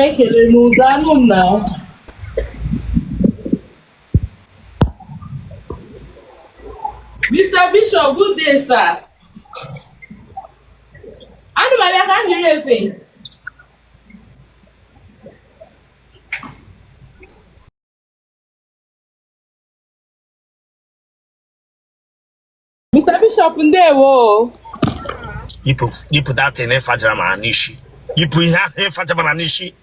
ekele n'ụzọ now. Mr. Bishop, good day, sir. I can't hear anything. Mr. Bishop, ndewo. You put that in Fajama Nishi. You put that in Fajama Nishi.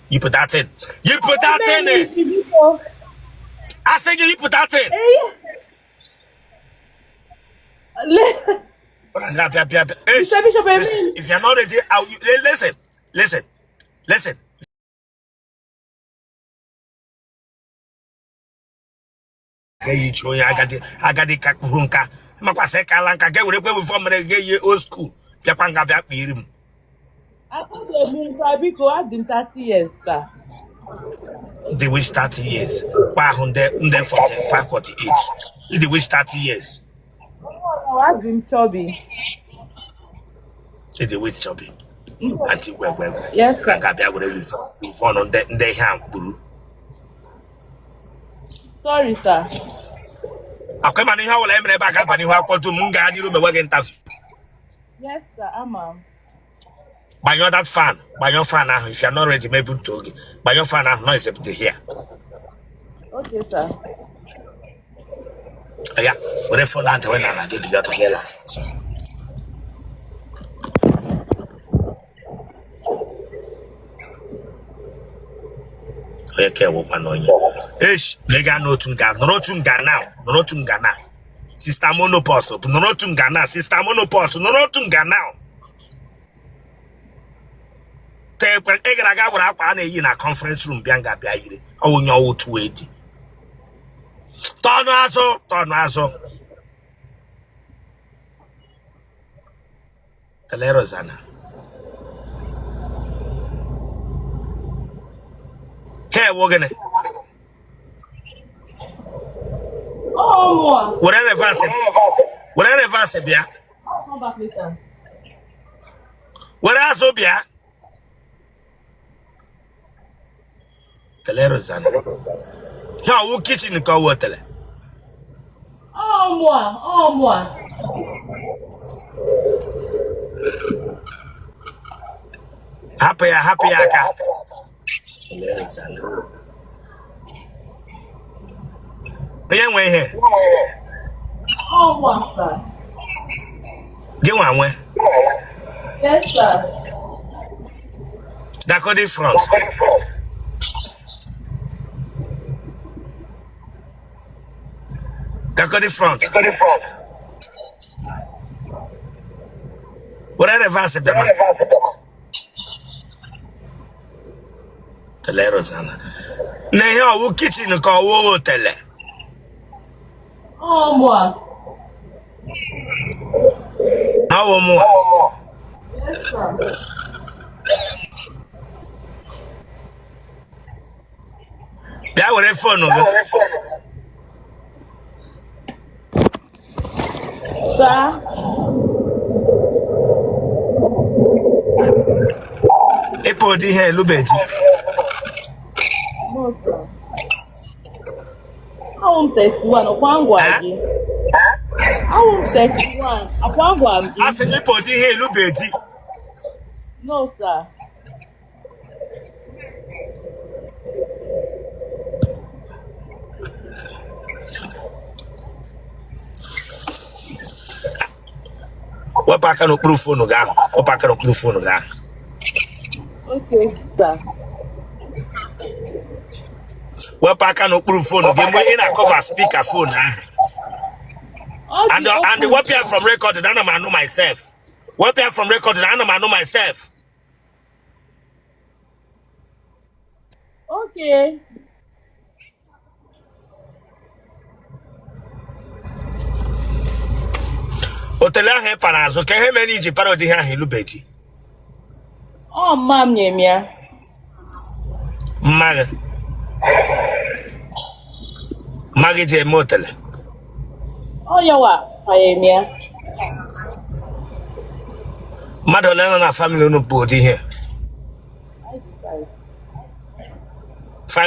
You put that in. You put that in it. I said you put that in. Mr. Bishop, listen, if you're not ready, listen. Hey, I got the kakurunka. Makwase kalanka get with from the old school. Yapanga back him. I thought you had been 30 years, sir. They wish 30 years. Why 45, 48? They wish 30 years. Oh, I've been chubby. They wish chubby. Until where? Yes, sir. We found on that they have guru. Sorry, sir. I come and how will I back up and you have called to Munga, you know, working tough. Yes, sir, I'm By your that fan, by your fan now, if you're not ready, maybe to by your fan now, not accept to hear. Okay, sir. Yeah, but if for that, when I get to get here. Okay, woman on you. Ish, lega no tunga now. Sister monopause, no tunga now. Sister monopause, no tunga now. Take egaraga wura kwa na yi na conference room bianga bia yire. O nya o tu edi. Tonu aso. Kalero zana. Hey, wogene. Oh, whatever verse bia. Come back later. What else bia? Kalero zana. Ya wo kitchen ka wo tele. Oh, moi. Happy aka. Kalero zana. Oya nwe here. Oh, moi, sir. Ge wan we. Yes, sir. Dakodi France. Dakodi France. Whatever verse be ma. Telero sana. Na here wo kitchen ka wo Otele. Oh, moi. How more? Yes, sir. Bia wo phone no. Sir. Epo di here Lubeti. No, sir. I won't 31. Okwangwaji. I won't 31. Okwangwaji. I said epo di here Lubeti. No, sir. What pack no proof phone ga? What pack no proof phone ga? Okay, sir. What pack no proof phone ga? We in a cover speaker phone and the what pair from recorded I know myself. What pair from recorded I know myself. Okay. Otele he parazo ke he many ji parody he Lubeti. Oh, ma'am, Yemia. Magi je motele. Oh, yawa, Yemia. Madolena na family no body here.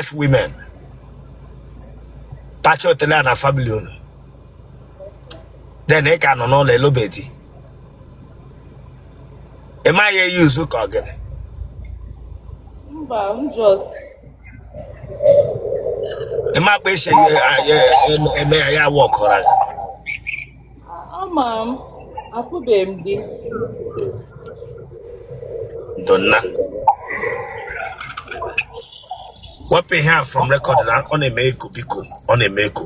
5 women. Pacho Otele and a family. Then they can on all a little bit. Am I a use who call again? I'm just. Am I patient? I walk around. Ma'am, I put them there. Donna. What pay here from recording on a make on a make?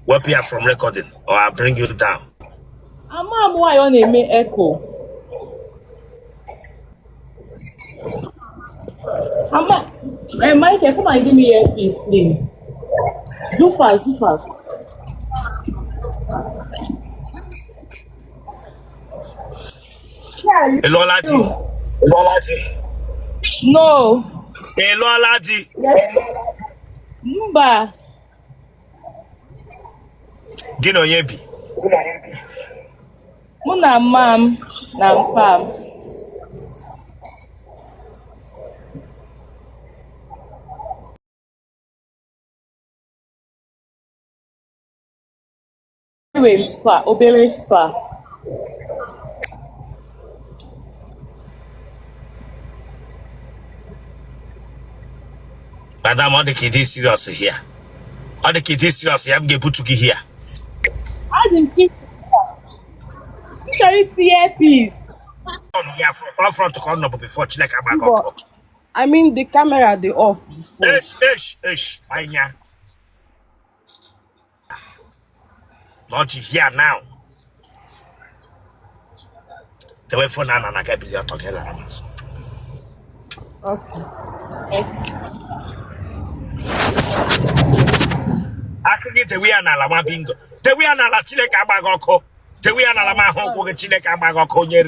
What pay here from recording or I'll bring you down? Ma'am, why on a me echo? Mike, come and give me a piece, please. Do fast, do fast. Hello, Ladi. No. Hello, Ladi. Yes. Mba. Gino Yebi. Muna ma'am na mpam. Obere spa. Madam, all the kids serious here. All the kids serious here. I'm going to put you here. I didn't see. Charity earpiece. From front to corner before Chileka back up. I mean the camera they off before. Ish. Not here now. The way for Nana and I can't be talking like Okay. I can get the way and Alama bingo. The way and Ala Chileka Bagoko. The way and Alama Hong Chileka Bagoko near.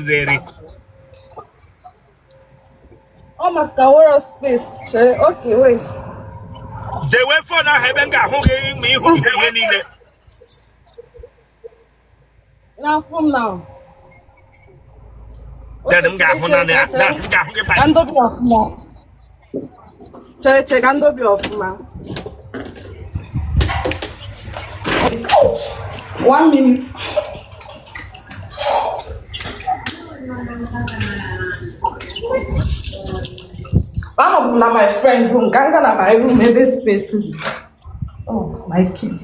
Oh my Kawara space. Okay, wait. The way for now haven't got home me who need it. Now from now. Let them get one on there. That's got him. And be off now. Check and be off now. 1 minute. I'm not my friend room. Ganga na my room. Maybe space. Oh, my kid.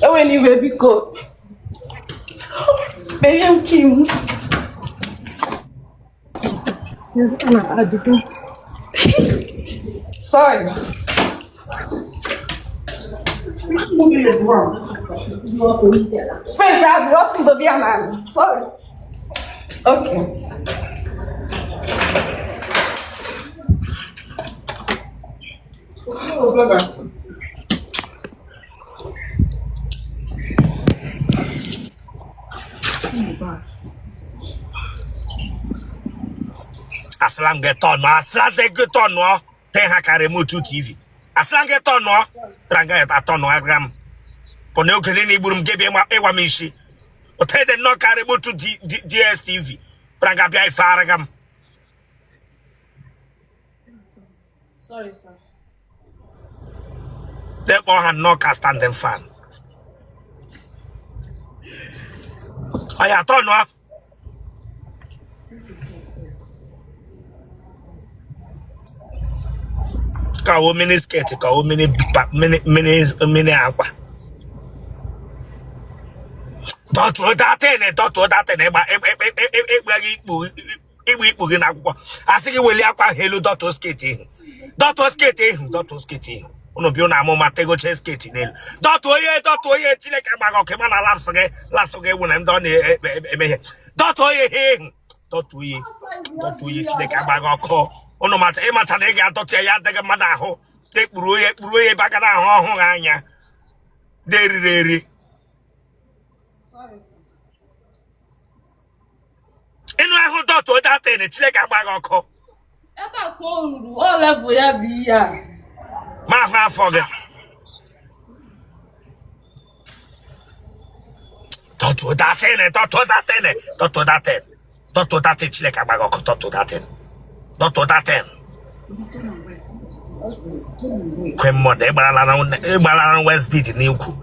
Oh, anyway, because baby, I'm Kim. Sorry. Space, I was going to be a man. Sorry. Okay. Oh, brother. Aslan get on, Aslan they get on, no. Ten haka remote TV. Aslan get on, no. Tranga at on, no gram. Poneo Kelini Burum gave him a wamishi. Otele no carry remote to DSTV. Tranga Bia Faragam. Sorry, sir. They all had no cast and them fan. I don't know. Kawo mini skirt, kawo mini aqua. Don't do that, I think you will aqua hello doctor skating. Doctor skating. Uno più una moma tego skating. Doctor ye, chile cabago, che man lapse, lasso che one and done. Doctor ye, chile cabago. Ono mata e mata de ga totia ya de mada ho te buruye bagada ho anya deri Sorry. enu ahu to that thing chile ka gbaga oko Eba ko ruru all level ya bi ya ma ha forget to that thing chile ka gbaga oko to that thing When more they balan West Beat in Yuku.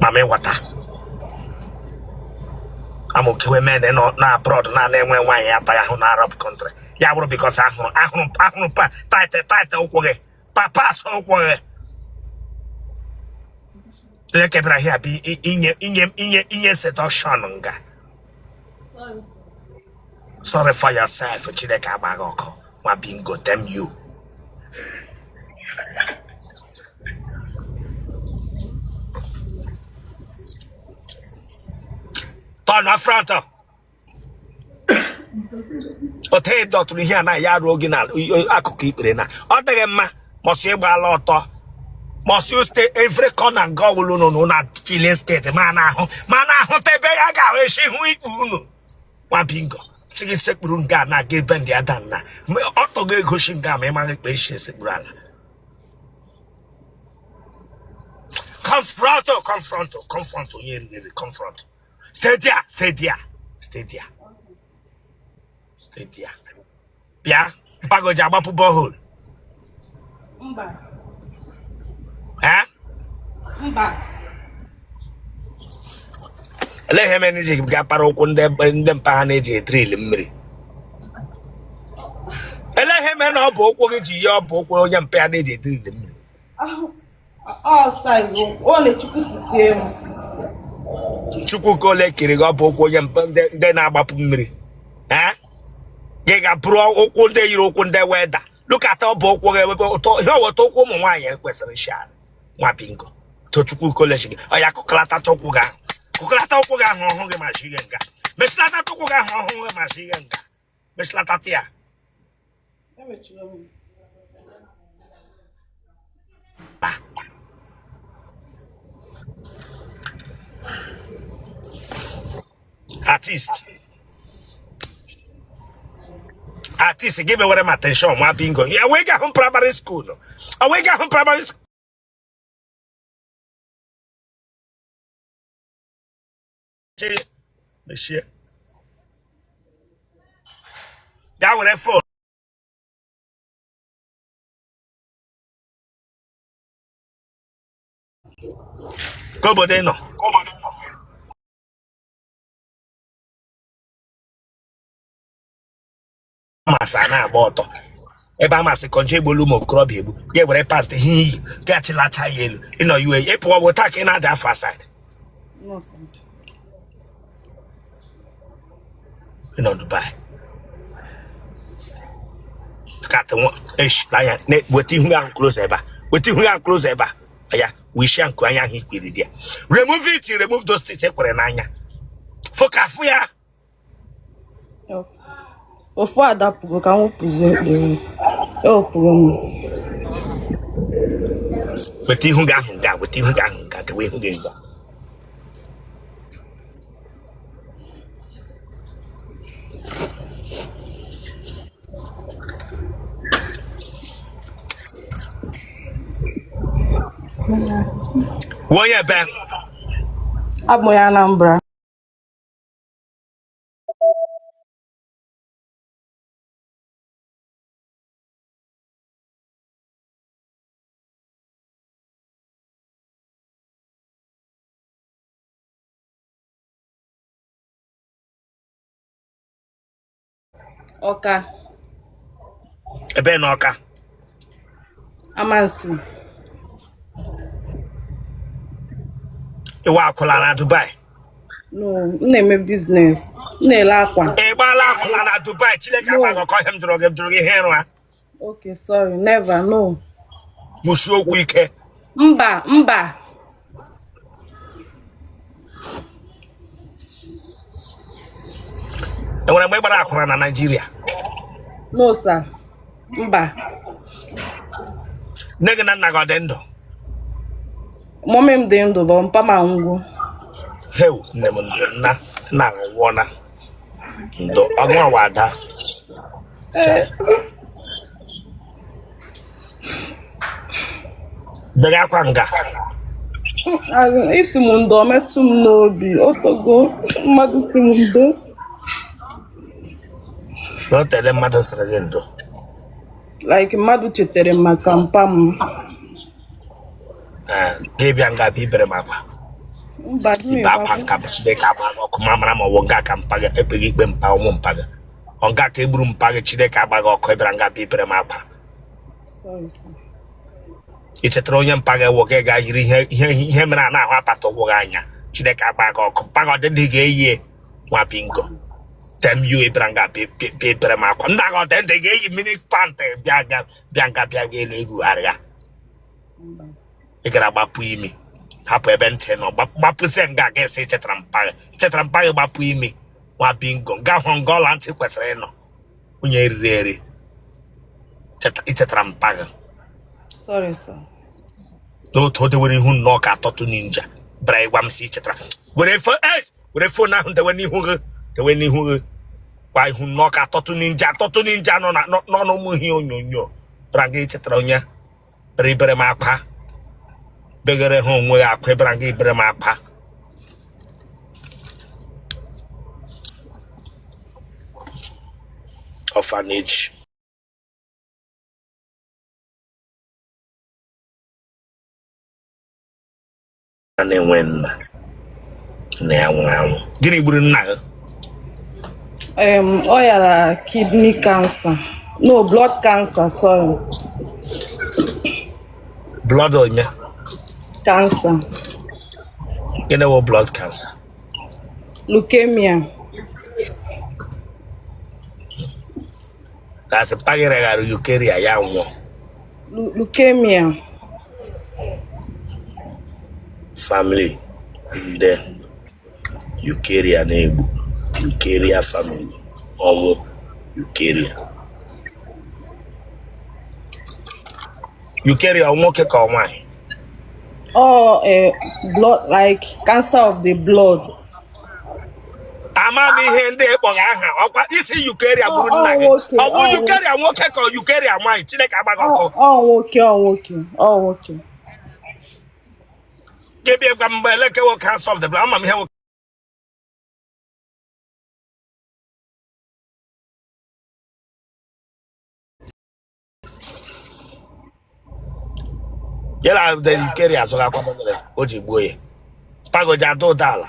Mame water. I'm okay with men and not now abroad now then when why Arab country. Yabro because I tight okwe. Papa so okwe. Let Kebra here be in seduction. Sorry for yourself, Chideka Magoko. My bingo, damn you. Turn up front. Otele doctor here na ya original. I could keep it now. Other ma must you buy a lot. Must you stay every corner and go no not feeling state. Mana hotebe aga she who one bingo. Sige sekurunga na give ben dia dan na. Me otoge goshinga me ma ekpeshe sekurala. Confront. Yeah, confront. Stay there. Bia, pago jaba pu borehole. Mba. Eh? Mba. Let him any ga para okun pa na eje drill mmiri. Let him na obo okwo ji ya obo okwo onye mpa na eje drill mmiri. All size ole chukwu sitie mu. Chukwu ko le kiri ga obo okwo onye mpa nde na agbapu mmiri. Eh? Ge ga bro okwo nde yiri okwo nde weather. Look at obo okwo ga to he wo to okwo mu nwanye kwesiri sha. Nwa bingo. To chukwu ko le shige. Oya ko klata to okwo ga. Kukulata ukuga honge mashigenga. Meslata tukuga honge mashigenga. Meslata tia. Artist, give me what my attention. My bingo. Yeah, we got home primary school. We got home primary school. Monsieur. That would have fun. Kobodeno. Masana boto. Eba masi konje bolu mo krobi ebu. Ye were parte hi. Get la yelu. You know you e po wo tak in that far side. No sir. You know Dubai. Got the one ish lion net with you close ever. With you close ever. Yeah, we shan't go and he quit there. Remove it, remove those things for an anya. For Kafuya. O for that go can present the rest. Oh, with you got with you got the way who gave that. Where you been? Abo ya Anambra. Oka. Ebe na Oka. Amansi. Iwa akwụla na Dubai. No, na-eme business. Na-ele akwa. Ịgbala akwụla na Dubai. Chineke agbagọkọ ihe m jụrụ gị ihe nwa. Okay, sorry. Never, no. Mushi okwu ike. Mba. Enwere mgbe ịgbara akwụla na Nigeria? No, sir. Mba. Nne gị na nna gị ọ dị ndụ? Mommy m dị ndụ bụ mpa ma ngwụ. Heu, nne m ndụ na nwụọna. Ndụ ọgụnwa wada. Dega akwa nga. Isi m ndo metụ m n'obi. Otogo mmadụ si m ndo. Otele mmadụ sịrị gị ndo. Like mmadụ chetere maka mpa m. Gị bịa nga bụ ibere m akwa. Mba, Ibe akwa nka bụ Chineke agbaghị ọkụ ma mara ma ọ bụ nga ka mpa gị ekpeghị ikpe mpa ụmụ mpa gị. Ọ nga ka egburu mpa gị Chineke agbaghị ọkụ ịbịara nga bụ ibere m akwa. Sorry, sir. I chetara onye mpa gị nwoke ga-yiri ihe mere a na-ahụ apata ụgwọ gị anya. Chineke agbaghị ọkụ mpa gị ọdịdị ga-eyi nwa bingo. Tem yu ịbịara nga bụ ibere m akwa. Ndị agha ọdịdị ga-eyi mini pantị bịa nga bịa ga-ele erugharịa. Ị gara gbapụ imi hapụ ebe ntị nọ gbapụzie nga ga-esi ichetara mpa gị gbapụ imi nwa bingo nga hụ nga ọla ntị kwesịrị ịnọ onye eriri eri ichetara mpa gị. Sorry, sir. N'otu o dewere ihu nnọọ ka atọtụ ninja bịara ịgwa m si ichetara were fon ahụ dewe n'ihu gị gwa ihu nnọọ ka atọtụ ninja nọ n'ụmụ ihe onyonyo bịara nga ichetara onye bịara ibere m akpa begere ha onwe ya akwa ịbara nga ibere m akpa. Orphanage. A na-enwe nna ya nwụrụ anwụ. Gịnị gburu nna gị? Ọ yara kidney cancer. No, blood cancer, sorry. Blood onye? Cancer. Gịnị bụ blood cancer? Leukemia. That's pagịrịghara eukarya ya nwụọ. Leukemia. Family nde eukarya na-egbu eukarya family ọnwụ eukarya. Eukarya ọ nwoke ka ọ nwanyị? Oh, blood, like cancer of the blood. Ama m ihe ndị ịkpọga aha ọkwa isi eukarya gburu nna gị. Ọ bụ eukarya nwoke ka eukarya nwanyị Chineke agbaghị ọkụ. Ọ nwoke. Gị bịa gwa m mgbe elekewo cancer of the blood ama m ihe yela the eukarya azụghị akwa mere o ji gbuo ya pagoji ada ụda ala.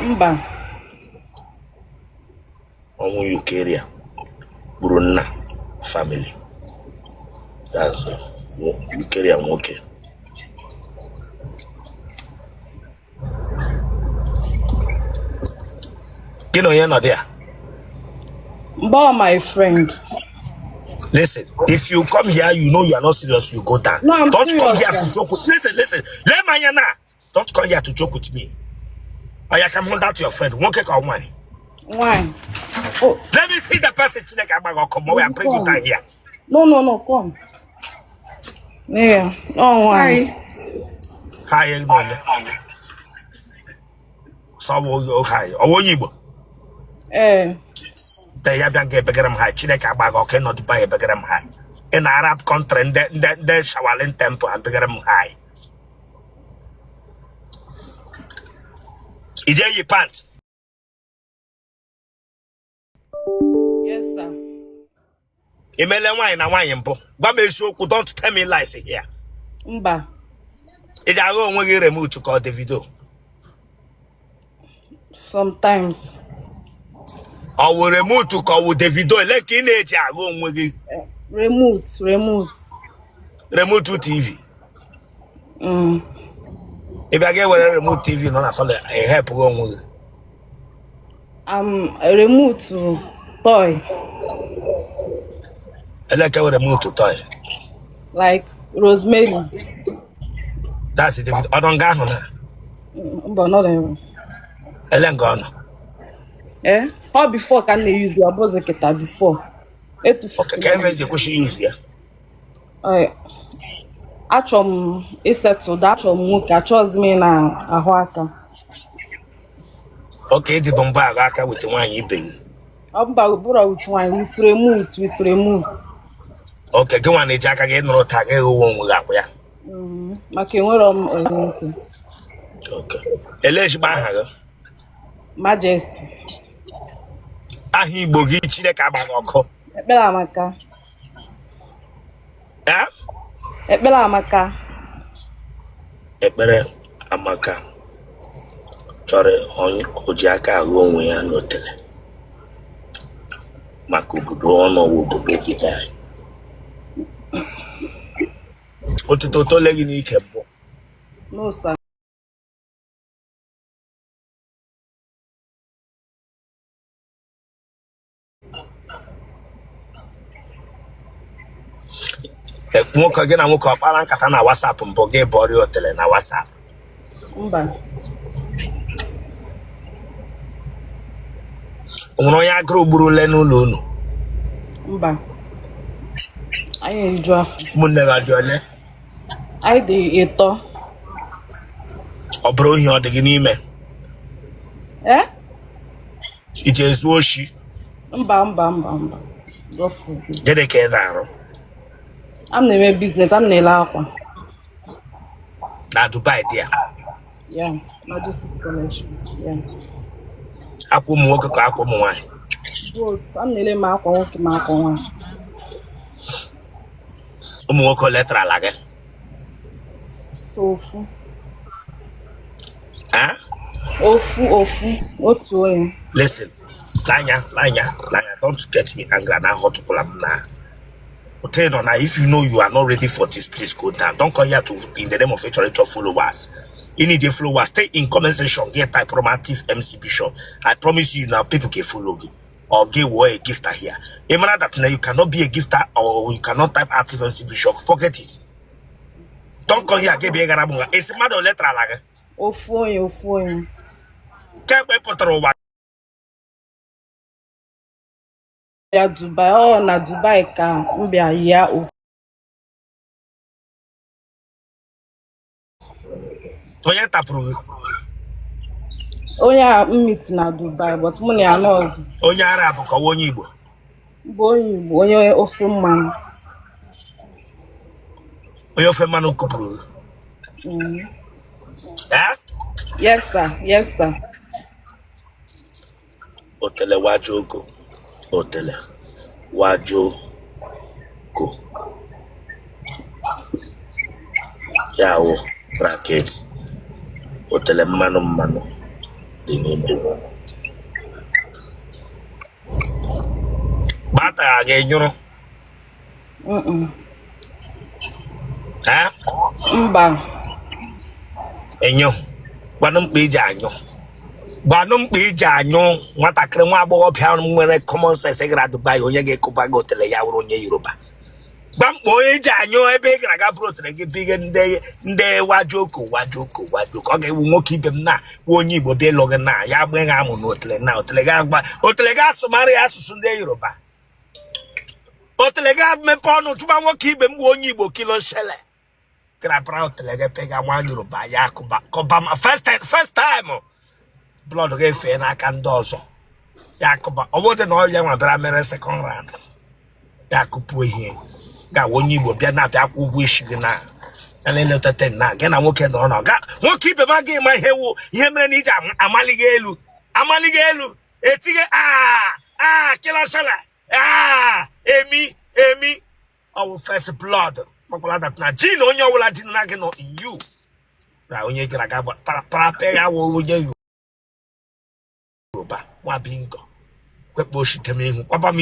Mba. Ọnwụ eukarya gburu nna family. That's eukarya nwoke. Gị na onye nọ dị ya? Mba, my friend. Listen, if you come here, you know you are not serious, you go down. No, I'm Don't serious, come here sir. to joke with Listen. Let my yana. Don't come here to joke with me. Or you can hand that to your friend. Won't take out mine. Why? Oh. Let me see the person to come away and bring you down here. No, come. Yeah. Oh, why? Hi, everyone. So, hi. Oh, Igbo. They have young Begram High, Chineka Bago cannot buy a Begram High. In Arab country, and then Shawalin Temple and Begram High. Is there your pants? Yes, sir. Imele wine and wine po. What makes you don't tell me lies here? Mba. It I go when you remove to call the video. Sometimes. I will remove to call with the video. Like in it, I go with you. Remote. Remote to TV. If I get a remote TV, no, I call it a help go with. A remote to toy. I like a remote to toy. Like rosemary. That's it. I don't got on her. But not even. I let go on. How before can they use your bozeketa before? Okay, can you use here? Achọm isetụ dachọm nwoke achọzi m na ahụ aka. Okay, the bomba aka with nwanyị ibe gị. Ọ mba bụrụ with nwanyị with remote. Okay, gị nwa na-eji aka gị nụrụ taa gị ewu onwe gị akwa ya. Maka enwere m nwoke. Okay. Ele ezigbo aha gị? Majesty. Aha Igbo gị Chineke agbaghị ọkụ. Ekpere amaka. Eh? Ekpere amaka. Ekpere amaka chọrọ onye oji aka ahụ onwe ya n'Otele maka obodo ọnọwụ obodo obodo anyị. Otuto tole gị n'ike mbụ. No, sir. Nwoke gị na nwoke ọkpara nkata na WhatsApp mbụ gị bọrị Otele na WhatsApp. Mba. Nwere onye agụrụ gburu ole n'ụlọ unu? Mba. Anyị eriju afọ. Ụmụnne gị dị ole? Anyị dị ịtọ. Ọ bụrụ ihe ọ dị gị n'ime? Eh? Ije ezu oshi? Mba. Gọfụ. Gịnị ka ị na-arụ? I'm na-eme business. I'm na-ele akwa. Na Dubai dị ya? Yeah. Majesty's collection. Yeah. Akwa ụmụ nwoke ka akwa ụmụ nwaanyị? Both. I'm na-ele ma akwa nwoke ma akwa nwaanyị. Ụmụ nwoke letra ala gị? Ofu. Eh? Ofu. Otu onye. Listen, Lanya, don't get me angry and hot to pull up now. Okay, no, now if you know you are not ready for this, please go down. Don't come here to in the name of your followers. You need the followers. Stay in comment section. Get type promotive MC Bishop. I promise you now, people can follow you or give away a gifter here. Remember that now you cannot be a gifter or you cannot type active MC Bishop. Forget it. Don't come here. Get be a garabunga. It's a matter of letter like. Ofu onye. Can't be put over. Ya Dubai. Oh, na Dubai ka mbịa ya ofu. Onye tapụrụ? Onye a meet na Dubai, but mụ na ya n'ọzọ. Onye Arab ka onye Igbo? Bụ onye Igbo, onye ofe mmanụ. Onye ofe mmanụ kupụrụ? Eh? Yes, sir. Otele wajoko. Otele wajoko. Yawo bracket. Otele mmanụ dị n'ime. Bata ga-enyụrụ? Ha? Mba. Enyo. Gbanụ mkpa iji anyụ nwatakịrị nwa agbọghọbịa nwere common sense gara Dubai onye ga-ekụba gị Otele ya wụrụ onye Yoruba. Gba mkpa onye ji anyụ ebe ị gara aga bụrụ Otele gị bige ndị wajoko. Ọ ga-ewu nwoke ibe m na onye Igbo bịa ịlụ gị na ya gbe ha amụ n'Otele na Otele ga-asụmarị ya asụsụ ndị Yoruba. Otele ga-mepe ọnụ chụba nwoke ibe m bụ onye Igbo kilo shele. Grabra Otele ga-pega nwa Yoruba ya kụba ma first time blood ga-efe n'aka ndị ọzọ ya kụba ọ bụrụ na ọ ya nwa bịara mere second round ya kụpụ ihe ga onye Igbo bịa na-abịa kwụ ụgwọ isi gị na elelotete na gị na nwoke nọrọ na ga nwoke ibe ma gị ma ihe mere na iji amali gị elu etighe kilashala emi ọwụ first blood makwala dat na ji na onye ọbụla ji na gị nọ in you na onye gara aga parape ya wụ onye Yoruba nwa bingo kwekpo oshite m ihu kwaba m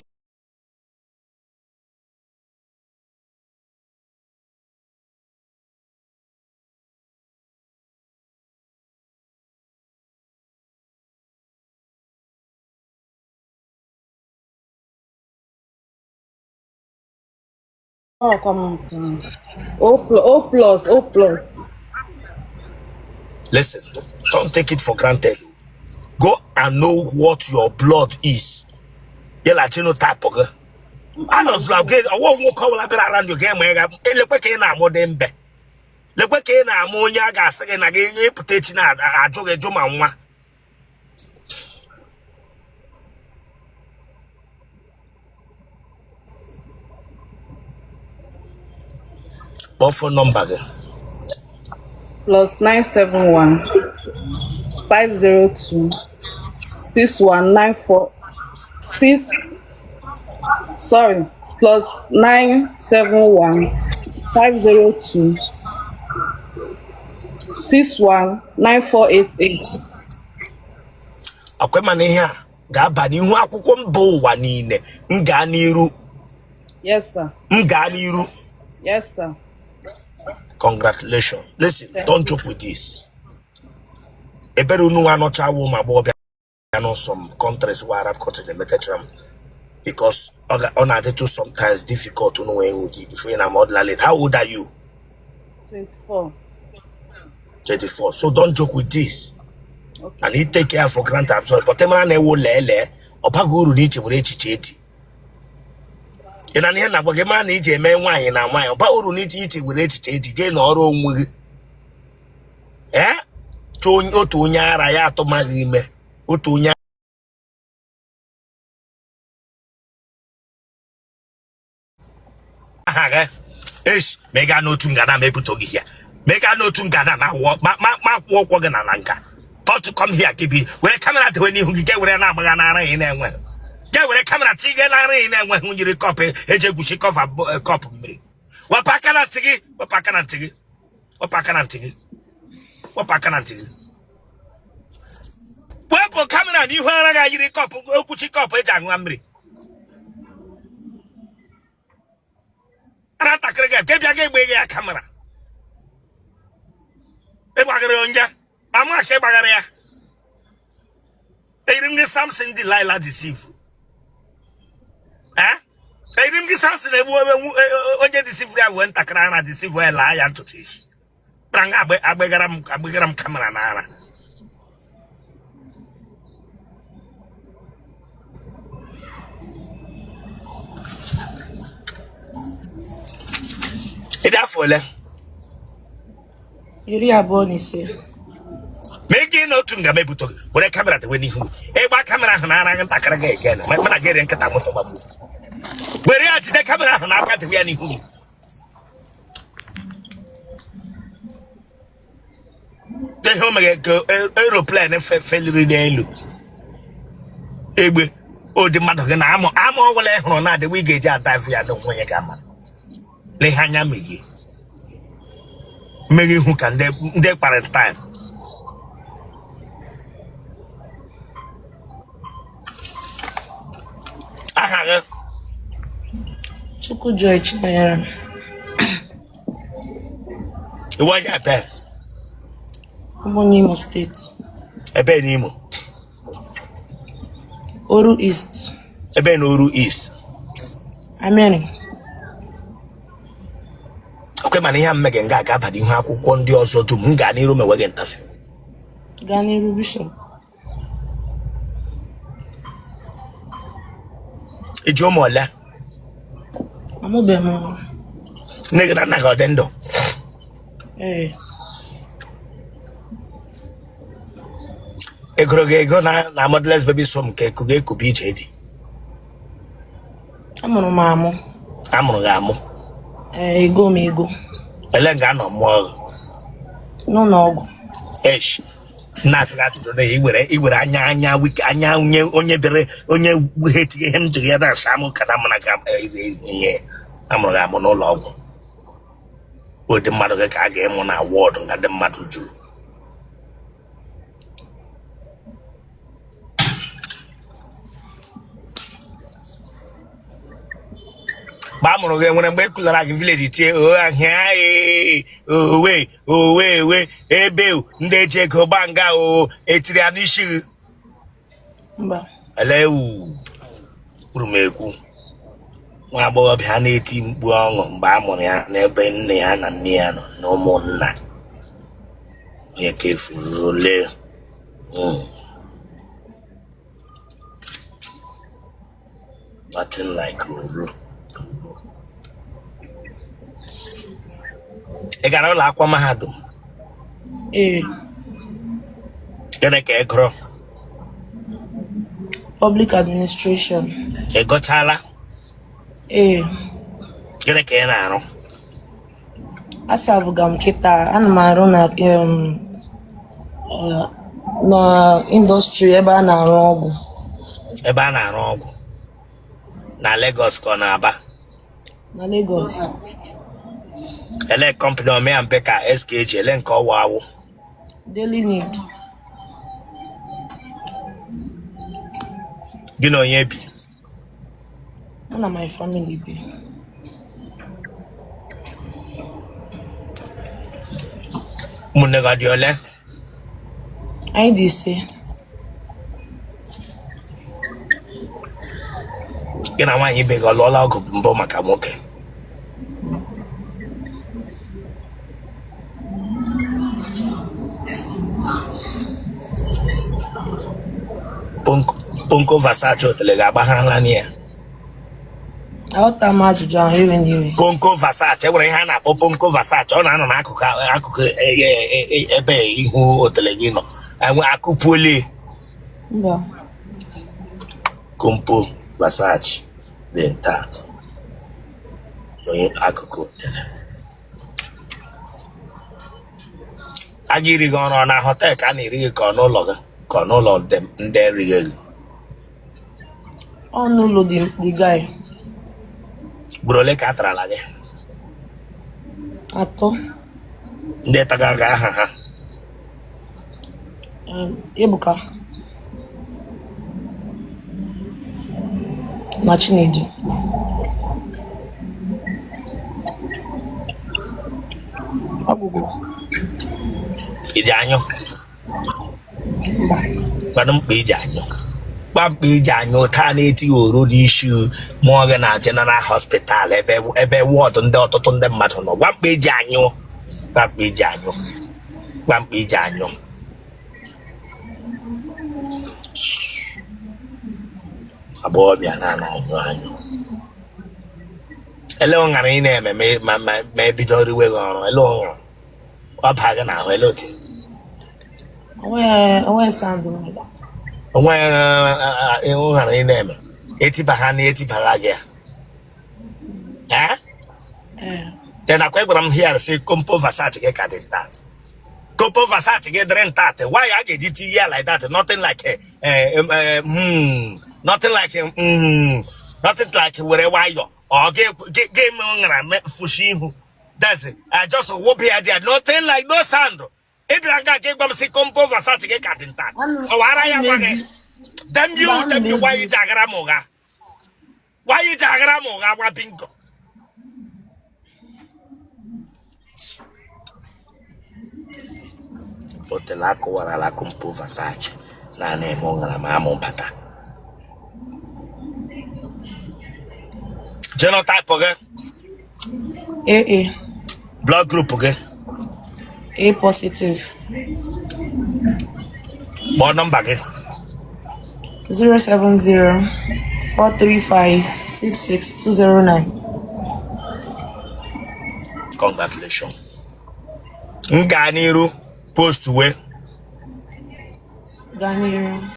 Oh, come on. O plus. Listen, don't take it for granted. Go and know what your blood is. You're like type of I know again. I won't call around your game. Look what I more than be. Look what I ammonia gas again. I get potato. I drug a joma. What phone number? +971 502 6194 sorry, plus 971 502 619488. Akwema na ihe a ga-aba n'ihu akwụkwọ mba ụwa niile. M gaa n'iru. Yes, sir. M gaa n'iru. Yes, sir. Congratulations. Listen, don't joke with this. Ebere unu anocha wo ma bo bia no some countries where Arab countries they make it because on are too sometimes difficult to know when you before you are late. How old are you? 24. 24. So don't joke with this. Okay. And you take care for granted. I'm sorry, but temana ne wo lele opaguru ni chebure chicheti. Ina ni na bogema ni je me nwanyi na nwanyi opaguru ni chebure chicheti ge na ọrụ onwe. Otu onye ara ya atụmaghị ime. Otu onye aha mega n'otu ngana mepụta gị ya. Mega n'otu ngana na ma kwụ ụkwụ gị na nka. Don't come here, Kibi. Where camera when you get where I'm gonna in and when. Get where camera tigger in and when you copy a jagushi cover a cop. What packana tigi? What packana tigi? What packana tigi? What packana tigi? Well, camera, you heard a yiri cop, Okuchi cop, a jangwamri. Rata Krega, get your camera. Ebagaronja. I'm not sure about it. They didn't get something Delilah deceive. They didn't get something when they deceive. I went to Krana deceive where lie to teach. Bring up a begaram camera. Nara. It's that for them. You're born, say. Make no tunga me buto. What a camera when you a camera and Takara again. My Nigerian Katamoto. Where are the camera and I can't be any who? The home aeroplane failure de Egbe. Oh, the mother I'm all on the we get out of here. Don't want a gamma. Lay hanya me. Maybe who can their parent time. Chuku Joy Chinayara. Why are there? Omonimo State. Ebe Nimo. Oru East. Ebe Oru East. Amen. Okay, man, here Megan Gaga, but you have one day also to Mungani room away again. Gani Rubisha. It's your mola. I'm a bemo. Nigga, nago dendo. Eh. A grogego na modless baby some cake could be JD. I'm on mammo. I'm on gamo. Go me go. A langano more. No. Esh. Not that today, he would anya, we can onye we hate him together. Samu Kanamanagam, Amagam no log. With the mother game on our ward and got the mother Jew. Bamon again when I make like village, way, a bill, they take a banga or a trianishu. Hello, Rumeku. My boy behind 18 buong, Bamonia, never near no more than that. You're careful, nothing like I got all aqua mahadum. Then I can grow. Public administration. A got hala. Then I can. Asavugam kita and maruna na industry ebe a na-arụ ọgwụ. Ebe a na-arụ ọgwụ na Lagos ka ọ na-aba Na Lagos. ele company ome mbe ka SKH ele nke ọwa awụ Daily need. gị na onye bi None of my family be. ụmụnne gị ọ dị ole I dey say. gị na nwaanyị ibe gị ọ lụọla ọgụ mbụ maka nwoke Ponko Versace Otele ga-agbagharala ya Aghọta m ajụjụ ahụ ewe n'iwe. Ponko Versace enwere ihe a na-akpọ Ponko Versace ọ na-anọ n'akụkụ ebe ihu Otele gị nọ enwe akụpụole Mba. Ponko Versace dị tat onye akụkụ Otele a ga-iri gị ọrụ na họtel ka a na-eri gị ka ọ n'ụlọ gị ka ọ n'ụlọ ndị erighị gị Ọ n'ụlọ the guy. gburu ole ka a tarala gị Atọ. ndị tagara gị aha ha Ebuka. Na Chinedu. Ọgwụgwụ. iji anyụ Mba. kwadụ mkpa iji anyụ mkpa iji anyụ taa na-etighị oro n'isi mụọ gị na General Hospital ebe wọdụ ndị ọtụtụ ndị mmadụ nọ gwa mkpa iji anyụ gwa mkpa iji anyụ gwa mkpa iji anyụ agbọghọbịa na-anyụ anyụ ele ụṅara ị na-eme ma ebido riwe gị ọrụ ele ụṅara ọ baa gị n'ahụ ele oke Onwe sound like that. onwe ụṅara ị na-eme etiba ha na etibara gị ya then akwa gwara m here say Kompo Versace gị ka dị ntat Kompo Versace gị dịrị ntat why a ga-eji ti ya like that nothing like were nwayọ ọ ga-eme ụṅara fushi ihu that's it I just whoop here there nothing like no sound ịbịara nga gị gwa m si Kompo Versace gị ka dị ntat ọwara ya gwa gị dem you why you ji agara m ụgha gwa bingo Otele akụwarala Kompo Versace na-eme ụṅara ma amụ bata genotype gị AA. blood group gị A positive. kpọọ nọmba gị 070-435-66209. congratulations m gaa n'iru post wee Gaa n'iru.